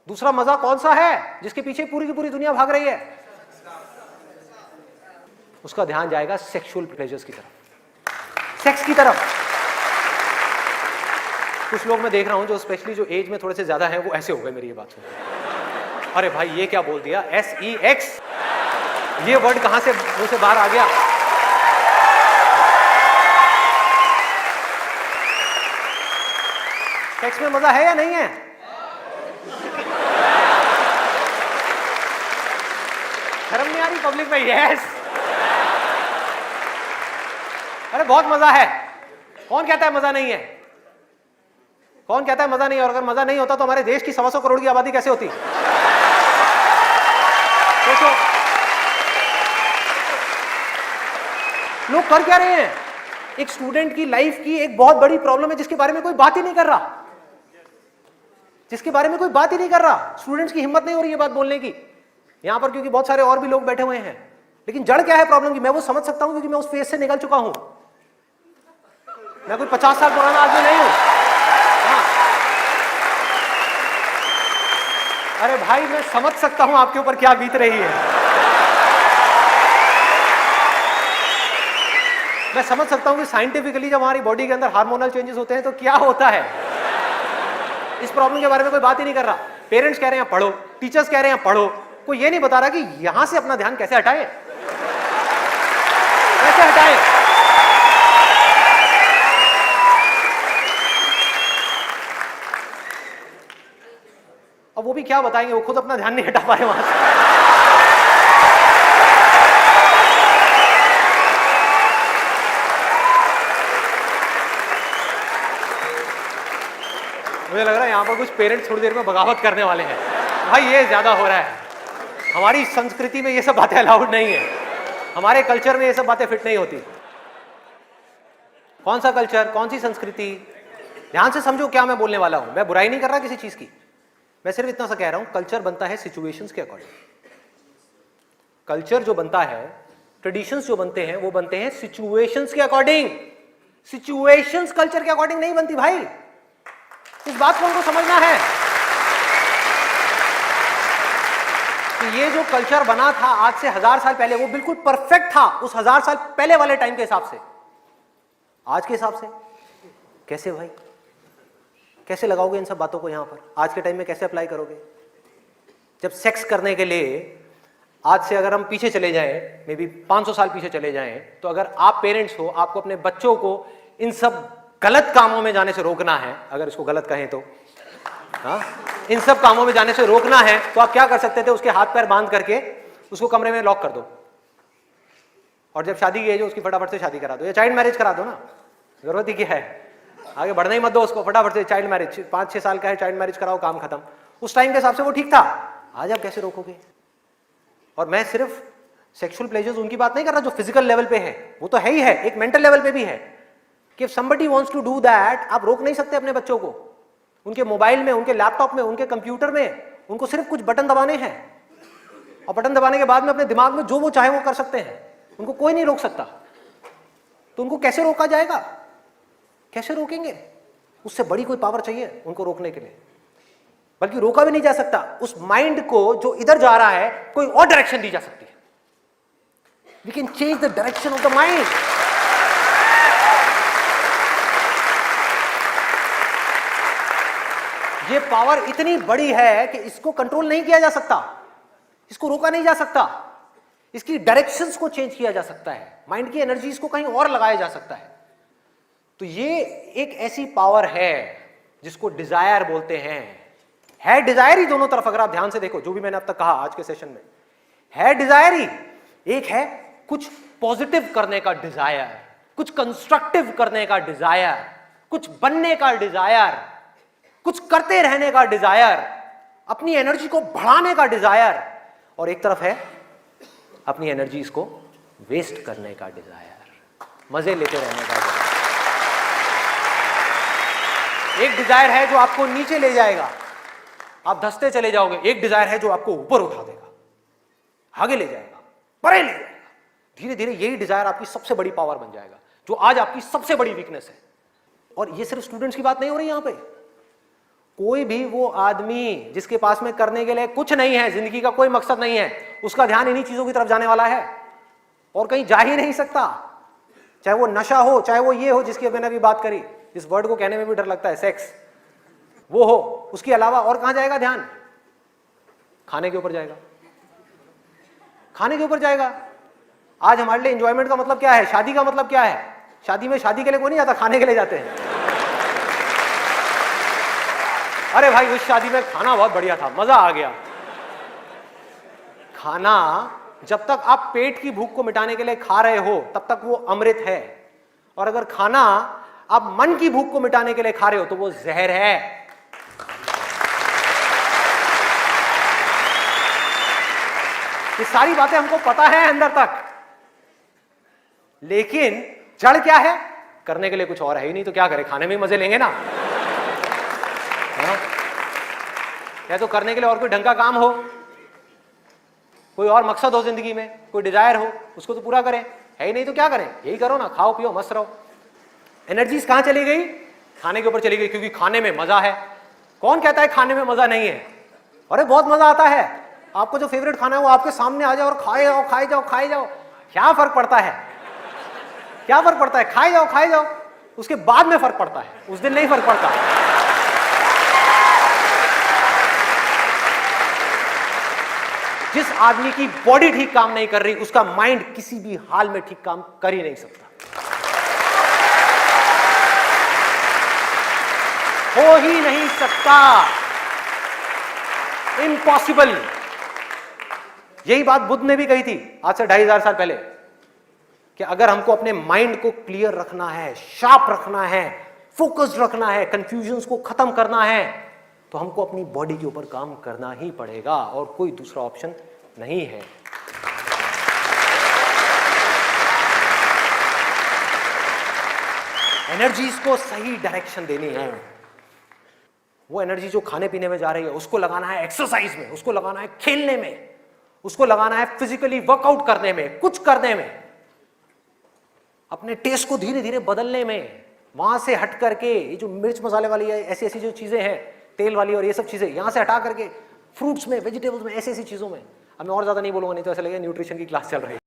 दूसरा मजा कौन सा है जिसके पीछे पूरी की पूरी दुनिया भाग रही है? उसका ध्यान जाएगा सेक्सुअल प्लेजर्स की तरफ, सेक्स की तरफ। कुछ लोग मैं देख रहा हूं जो स्पेशली जो एज में थोड़े से ज्यादा हैं वो ऐसे हो गए मेरी ये बात सुन, अरे भाई ये क्या बोल दिया, SEX, ये वर्ड कहां से मुंह से बाहर आ गया? सेक्स में मजा है या नहीं है? शर्म नहीं आ रही पब्लिक में? यस, अरे बहुत मजा है। कौन कहता है मजा नहीं है? कौन कहता है मजा नहीं है? और अगर मजा नहीं होता तो हमारे देश की 125 करोड़ की आबादी कैसे होती? सोचो, लोग कर क्या रहे हैं? एक स्टूडेंट की लाइफ की एक बहुत बड़ी प्रॉब्लम है जिसके बारे में कोई बात ही नहीं कर रहा, जिसके बारे में कोई बात ही नहीं कर रहा। स्टूडेंट्स की हिम्मत नहीं हो रही है बात बोलने की यहां पर, क्योंकि बहुत सारे और भी लोग बैठे हुए हैं। लेकिन जड़ क्या है प्रॉब्लम की, मैं वो समझ सकता हूं क्योंकि मैं उस फेज से निकल चुका हूं। मैं कोई 50 साल पुराना आदमी नहीं हूं। हाँ। अरे भाई मैं समझ सकता हूं आपके ऊपर क्या बीत रही है, मैं समझ सकता हूं कि साइंटिफिकली जब हमारी बॉडी के अंदर हार्मोनल चेंजेस होते हैं तो क्या होता है। इस प्रॉब्लम के बारे में कोई बात ही नहीं कर रहा। पेरेंट्स कह रहे हैं पढ़ो, टीचर्स कह रहे हैं पढ़ो, कोई ये नहीं बता रहा कि यहां से अपना ध्यान कैसे हटाए, कैसे हटाए। अब वो भी क्या बताएंगे, वो खुद अपना ध्यान नहीं हटा पा रहे वहां से। मुझे लग रहा है यहां पर कुछ पेरेंट्स थोड़ी देर में बगावत करने वाले हैं। भाई ये ज्यादा हो रहा है, हमारी संस्कृति में ये सब बातें अलाउड नहीं है, हमारे कल्चर में ये सब बातें फिट नहीं होती। कौन सा कल्चर, कौन सी संस्कृति? ध्यान से समझो क्या मैं बोलने वाला हूं। मैं बुराई नहीं कर रहा किसी चीज की, मैं सिर्फ इतना सा कह रहा हूं, कल्चर बनता है सिचुएशंस के अकॉर्डिंग। कल्चर जो बनता है, ट्रेडिशंस जो बनते हैं वो बनते हैं सिचुएशंस के अकॉर्डिंग। सिचुएशंस कल्चर के अकॉर्डिंग नहीं बनती भाई, इस बात को उनको समझना है कि ये जो कल्चर बना था आज से 1000 साल पहले वो बिल्कुल परफेक्ट था उस 1000 साल पहले वाले टाइम के हिसाब से। आज के हिसाब से कैसे भाई, कैसे लगाओगे इन सब बातों को यहां पर? आज के टाइम में कैसे अप्लाई करोगे? जब सेक्स करने के लिए आज से अगर हम पीछे चले जाएं, मे बी 500 साल पीछे चले जाएं, तो अगर आप पेरेंट्स हो, आपको अपने बच्चों को इन सब गलत कामों में जाने से रोकना है, अगर इसको गलत कहें तो, हाँ, इन सब कामों में जाने से रोकना है, तो आप क्या कर सकते थे? उसके हाथ पैर बांध करके उसको कमरे में लॉक कर दो, और जब शादी की एज हो उसकी फटाफट से शादी करा दो, या चाइल्ड मैरिज करा दो ना, जरूरत ही क्या है, आगे बढ़ने ही मत दो उसको, फटाफट से चाइल्ड मैरिज, 5-6 साल का है, चाइल्ड मैरिज कराओ, काम खत्म। उस टाइम के हिसाब से वो ठीक था, आज आप कैसे रोकोगे? और मैं सिर्फ सेक्सुअल प्लेजर्स उनकी बात नहीं कर रहा जो फिजिकल लेवल पे है, वो तो है ही है, एक मेंटल लेवल पे भी है कि if somebody wants to do that, आप रोक नहीं सकते अपने बच्चों को। उनके मोबाइल में, उनके लैपटॉप में, उनके कंप्यूटर में उनको सिर्फ कुछ बटन दबाने हैं, और बटन दबाने के बाद में अपने दिमाग में जो वो चाहे वो कर सकते हैं, उनको कोई नहीं रोक सकता। तो उनको कैसे रोका जाएगा? कैसे रोकेंगे? उससे बड़ी कोई पावर चाहिए उनको रोकने के लिए, बल्कि रोका भी नहीं जा सकता। उस माइंड को जो इधर जा रहा है कोई और डायरेक्शन दी जा सकती है। We can change the direction of the mind. ये पावर इतनी बड़ी है कि इसको कंट्रोल नहीं किया जा सकता, इसको रोका नहीं जा सकता, इसकी डायरेक्शंस को चेंज किया जा सकता है, माइंड की एनर्जीज को कहीं और लगाया जा सकता है। तो ये एक ऐसी पावर है जिसको डिजायर बोलते हैं। है डिजायर ही दोनों तरफ, अगर आप ध्यान से देखो जो भी मैंने अब तक कहा आज के सेशन में, है डिजायर ही। एक है कुछ पॉजिटिव करने का डिजायर, कुछ कंस्ट्रक्टिव करने का डिजायर, कुछ बनने का डिजायर, कुछ करते रहने का डिजायर, अपनी एनर्जी को बढ़ाने का डिजायर, और एक तरफ है अपनी एनर्जीज को वेस्ट करने का डिजायर, मजे लेते रहने का डिजायर। एक डिजायर है जो आपको नीचे ले जाएगा, आप धंसते चले जाओगे। एक डिजायर है जो आपको ऊपर उठा देगा, आगे ले जाएगा, परे ले जाएगा। धीरे धीरे यही डिजायर आपकी सबसे बड़ी पावर बन जाएगा, जो आज आपकी सबसे बड़ी वीकनेस है। और ये सिर्फ स्टूडेंट्स की बात नहीं हो रही यहां पे, कोई भी वो आदमी जिसके पास में करने के लिए कुछ नहीं है, जिंदगी का कोई मकसद नहीं है, उसका ध्यान इन्हीं चीजों की तरफ जाने वाला है और कहीं जा ही नहीं सकता। चाहे वो नशा हो, चाहे वो ये हो जिसकी मैंने अभी बात करी, इस वर्ड को कहने में भी डर लगता है, सेक्स, वो हो, उसके अलावा और कहां जाएगा ध्यान? खाने के ऊपर जाएगा, खाने के ऊपर जाएगा। आज हमारे लिए एंजॉयमेंट का मतलब क्या है? शादी का मतलब क्या है? शादी में शादी के लिए कोई नहीं जाता, खाने के लिए जाते हैं। अरे भाई उस शादी में खाना बहुत बढ़िया था, मजा आ गया। खाना जब तक आप पेट की भूख को मिटाने के लिए खा रहे हो तब तक वो अमृत है, और अगर खाना आप मन की भूख को मिटाने के लिए खा रहे हो तो वो जहर है। ये सारी बातें हमको पता है अंदर तक, लेकिन जड़ क्या है? करने के लिए कुछ और है ही नहीं, तो क्या करें? खाने में मजे लेंगे ना। या तो करने के लिए और कोई ढंग का काम हो, कोई और मकसद हो जिंदगी में, कोई डिजायर हो, उसको तो पूरा करें। है ही नहीं तो क्या करें? यही करो ना, खाओ पियो मस्त रहो। एनर्जीज कहां चली गई? खाने के ऊपर चली गई, क्योंकि खाने में मजा है। कौन कहता है खाने में मजा नहीं है? अरे बहुत मजा आता है। आपको जो फेवरेट खाना है वो आपके सामने आ जाओ और खाए जाओ, खाए जाओ, खाए जाओ। क्या फर्क पड़ता है? क्या फर्क पड़ता है? खाए जाओ, खाए जाओ। उसके बाद में फर्क पड़ता है, उस दिन नहीं फर्क पड़ता। जिस आदमी की बॉडी ठीक काम नहीं कर रही, उसका माइंड किसी भी हाल में ठीक काम कर ही नहीं सकता, हो ही नहीं सकता, इम्पॉसिबल। यही बात बुद्ध ने भी कही थी आज से 2500 साल पहले, कि अगर हमको अपने माइंड को क्लियर रखना है, शार्प रखना है, फोकस्ड रखना है, कंफ्यूजन्स को खत्म करना है, तो हमको अपनी बॉडी के ऊपर काम करना ही पड़ेगा और कोई दूसरा ऑप्शन नहीं है। एनर्जीज को सही डायरेक्शन देनी है। वो एनर्जी जो खाने पीने में जा रही है उसको लगाना है एक्सरसाइज में, उसको लगाना है खेलने में, उसको लगाना है फिजिकली वर्कआउट करने में, कुछ करने में, अपने टेस्ट को धीरे धीरे बदलने में। वहां से हट करके ये जो मिर्च मसाले वाली है, ऐसी ऐसी जो चीजें हैं, तेल वाली और ये सब चीजें, यहां से हटा करके फ्रूट्स में, वेजिटेबल्स में, ऐसी ऐसी चीजों में। अब मैं और ज्यादा नहीं बोलूंगा, नहीं तो ऐसा लगेगा न्यूट्रिशन की क्लास चल रही है।